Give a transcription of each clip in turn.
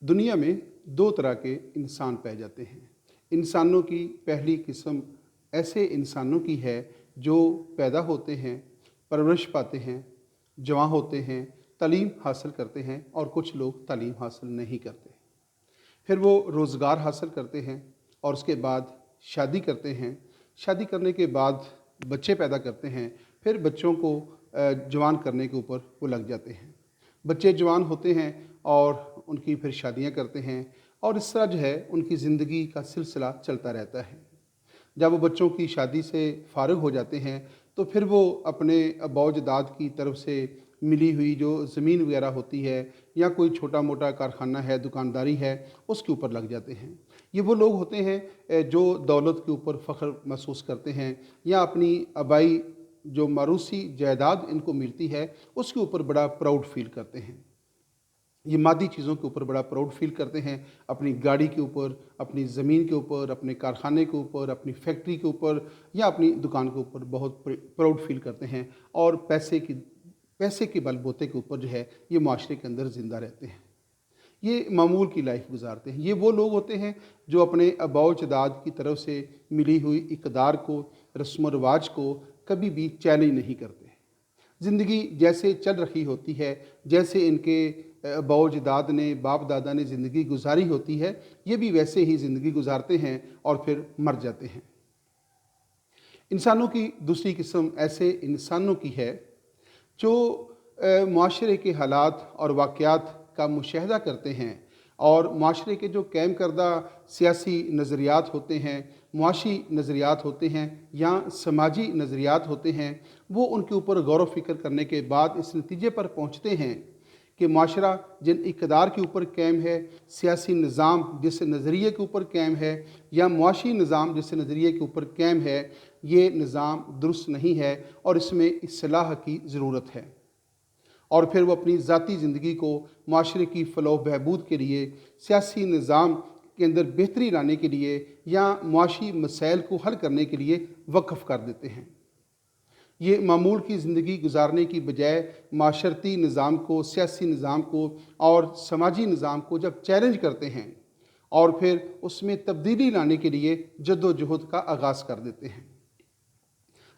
دنیا میں دو طرح کے انسان پائے جاتے ہیں۔ انسانوں کی پہلی قسم ایسے انسانوں کی ہے جو پیدا ہوتے ہیں، پرورش پاتے ہیں، جوان ہوتے ہیں، تعلیم حاصل کرتے ہیں، اور کچھ لوگ تعلیم حاصل نہیں کرتے۔ پھر وہ روزگار حاصل کرتے ہیں اور اس کے بعد شادی کرتے ہیں۔ شادی کرنے کے بعد بچے پیدا کرتے ہیں، پھر بچوں کو جوان کرنے کے اوپر وہ لگ جاتے ہیں۔ بچے جوان ہوتے ہیں اور ان کی پھر شادیاں کرتے ہیں، اور اس طرح جو ہے ان کی زندگی کا سلسلہ چلتا رہتا ہے۔ جب وہ بچوں کی شادی سے فارغ ہو جاتے ہیں تو پھر وہ اپنے آباء و اجداد کی طرف سے ملی ہوئی جو زمین وغیرہ ہوتی ہے یا کوئی چھوٹا موٹا کارخانہ ہے، دکانداری ہے، اس کے اوپر لگ جاتے ہیں۔ یہ وہ لوگ ہوتے ہیں جو دولت کے اوپر فخر محسوس کرتے ہیں، یا اپنی آبائی جو موروثی جائیداد ان کو ملتی ہے اس کے اوپر بڑا پراؤڈ فیل کرتے ہیں۔ یہ مادی چیزوں کے اوپر بڑا پراؤڈ فیل کرتے ہیں، اپنی گاڑی کے اوپر، اپنی زمین کے اوپر، اپنے کارخانے کے اوپر، اپنی فیکٹری کے اوپر یا اپنی دکان کے اوپر بہت پراؤڈ فیل کرتے ہیں، اور پیسے کے بل بوتے کے اوپر جو ہے یہ معاشرے کے اندر زندہ رہتے ہیں۔ یہ معمول کی لائف گزارتے ہیں۔ یہ وہ لوگ ہوتے ہیں جو اپنے آباء و اجداد کی طرف سے ملی ہوئی اقدار کو، رسم و رواج کو کبھی بھی چیلنج نہیں کرتے۔ زندگی جیسے چل رہی ہوتی ہے، جیسے ان کے آباء و اجداد نے، باپ دادا نے زندگی گزاری ہوتی ہے، یہ بھی ویسے ہی زندگی گزارتے ہیں اور پھر مر جاتے ہیں۔ انسانوں کی دوسری قسم ایسے انسانوں کی ہے جو معاشرے کے حالات اور واقعات کا مشاہدہ کرتے ہیں، اور معاشرے کے جو قائم کردہ سیاسی نظریات ہوتے ہیں، معاشی نظریات ہوتے ہیں یا سماجی نظریات ہوتے ہیں، وہ ان کے اوپر غور و فکر کرنے کے بعد اس نتیجے پر پہنچتے ہیں کہ معاشرہ جن اقدار کے اوپر قائم ہے، سیاسی نظام جس نظریے کے اوپر قائم ہے، یا معاشی نظام جس نظریے کے اوپر قائم ہے، یہ نظام درست نہیں ہے اور اس میں اصلاح کی ضرورت ہے۔ اور پھر وہ اپنی ذاتی زندگی کو معاشرے کی فلاح و بہبود کے لیے، سیاسی نظام کے اندر بہتری لانے کے لیے یا معاشی مسائل کو حل کرنے کے لیے وقف کر دیتے ہیں۔ یہ معمول کی زندگی گزارنے کی بجائے معاشرتی نظام کو، سیاسی نظام کو اور سماجی نظام کو جب چیلنج کرتے ہیں اور پھر اس میں تبدیلی لانے کے لیے جد و جہد کا آغاز کر دیتے ہیں۔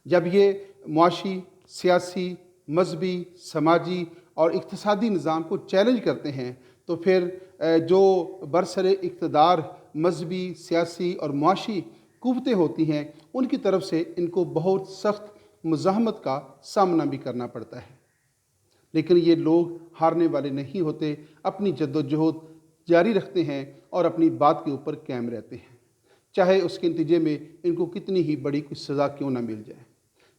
جب یہ معاشی، سیاسی، مذہبی، سماجی اور اقتصادی نظام کو چیلنج کرتے ہیں تو پھر جو برسر اقتدار مذہبی، سیاسی اور معاشی قوتیں ہوتی ہیں ان کی طرف سے ان کو بہت سخت مزاحمت کا سامنا بھی کرنا پڑتا ہے۔ لیکن یہ لوگ ہارنے والے نہیں ہوتے، اپنی جد و جہد جاری رکھتے ہیں اور اپنی بات کے اوپر قائم رہتے ہیں، چاہے اس کے نتیجے میں ان کو کتنی ہی بڑی کوئی سزا کیوں نہ مل جائے۔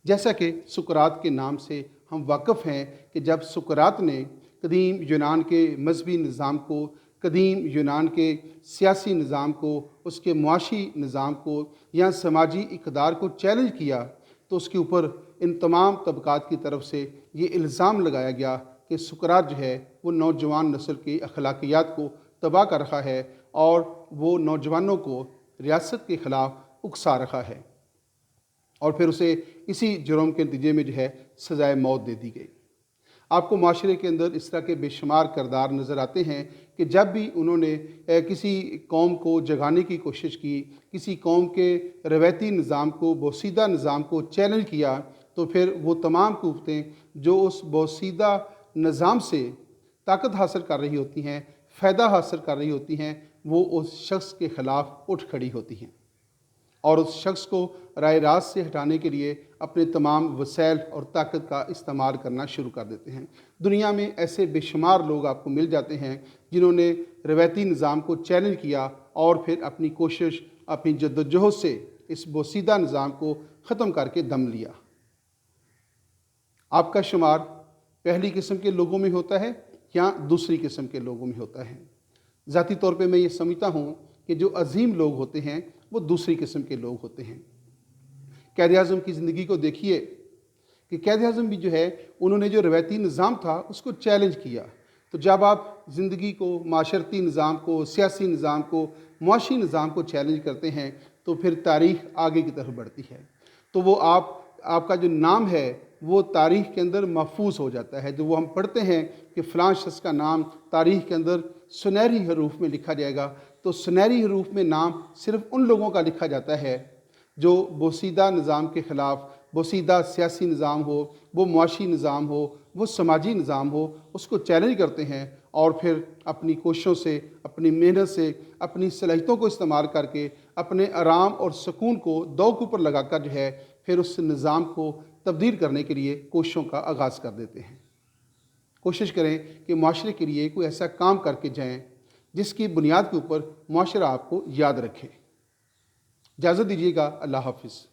جیسا کہ سقراط کے نام سے ہم واقف ہیں کہ جب سقراط نے قدیم یونان کے مذہبی نظام کو، قدیم یونان کے سیاسی نظام کو، اس کے معاشی نظام کو یا سماجی اقدار کو چیلنج کیا تو اس کے اوپر ان تمام طبقات کی طرف سے یہ الزام لگایا گیا کہ سقراط جو ہے وہ نوجوان نسل کی اخلاقیات کو تباہ کر رہا ہے اور وہ نوجوانوں کو ریاست کے خلاف اکسا رہا ہے، اور پھر اسے اسی جرم کے نتیجے میں جو ہے سزائے موت دے دی گئی۔ آپ کو معاشرے کے اندر اس طرح کے بے شمار کردار نظر آتے ہیں کہ جب بھی انہوں نے کسی قوم کو جگانے کی کوشش کی، کسی قوم کے روایتی نظام کو، بوسیدہ نظام کو چیلنج کیا، تو پھر وہ تمام قوتیں جو اس بوسیدہ نظام سے طاقت حاصل کر رہی ہوتی ہیں، فائدہ حاصل کر رہی ہوتی ہیں، وہ اس شخص کے خلاف اٹھ کھڑی ہوتی ہیں اور اس شخص کو رائے راست سے ہٹانے کے لیے اپنے تمام وسائل اور طاقت کا استعمال کرنا شروع کر دیتے ہیں۔ دنیا میں ایسے بے شمار لوگ آپ کو مل جاتے ہیں جنہوں نے روایتی نظام کو چیلنج کیا اور پھر اپنی کوشش، اپنی جد و جہد سے اس بوسیدہ نظام کو ختم کر کے دم لیا۔ آپ کا شمار پہلی قسم کے لوگوں میں ہوتا ہے یا دوسری قسم کے لوگوں میں ہوتا ہے؟ ذاتی طور پہ میں یہ سمجھتا ہوں کہ جو عظیم لوگ ہوتے ہیں وہ دوسری قسم کے لوگ ہوتے ہیں۔ قائد اعظم کی زندگی کو دیکھیے کہ قائد اعظم بھی جو ہے انہوں نے جو روایتی نظام تھا اس کو چیلنج کیا۔ تو جب آپ زندگی کو، معاشرتی نظام کو، سیاسی نظام کو، معاشی نظام کو چیلنج کرتے ہیں تو پھر تاریخ آگے کی طرف بڑھتی ہے۔ تو وہ آپ کا جو نام ہے وہ تاریخ کے اندر محفوظ ہو جاتا ہے۔ جو وہ ہم پڑھتے ہیں کہ فلاں شخص کا نام تاریخ کے اندر سنہری حروف میں لکھا جائے گا، تو سنہری حروف میں نام صرف ان لوگوں کا لکھا جاتا ہے جو بوسیدہ نظام کے خلاف، بوسیدہ سیاسی نظام ہو، وہ معاشی نظام ہو، وہ سماجی نظام ہو، اس کو چیلنج کرتے ہیں اور پھر اپنی کوششوں سے، اپنی محنت سے، اپنی صلاحیتوں کو استعمال کر کے اپنے آرام اور سکون کو داؤ کے اوپر لگا کر جو ہے پھر اس نظام کو تبدیل کرنے کے لیے کوششوں کا آغاز کر دیتے ہیں۔ کوشش کریں کہ معاشرے کے لیے کوئی ایسا کام کر کے جائیں جس کی بنیاد کے اوپر معاشرہ آپ کو یاد رکھے۔ اجازت دیجیے گا، اللہ حافظ۔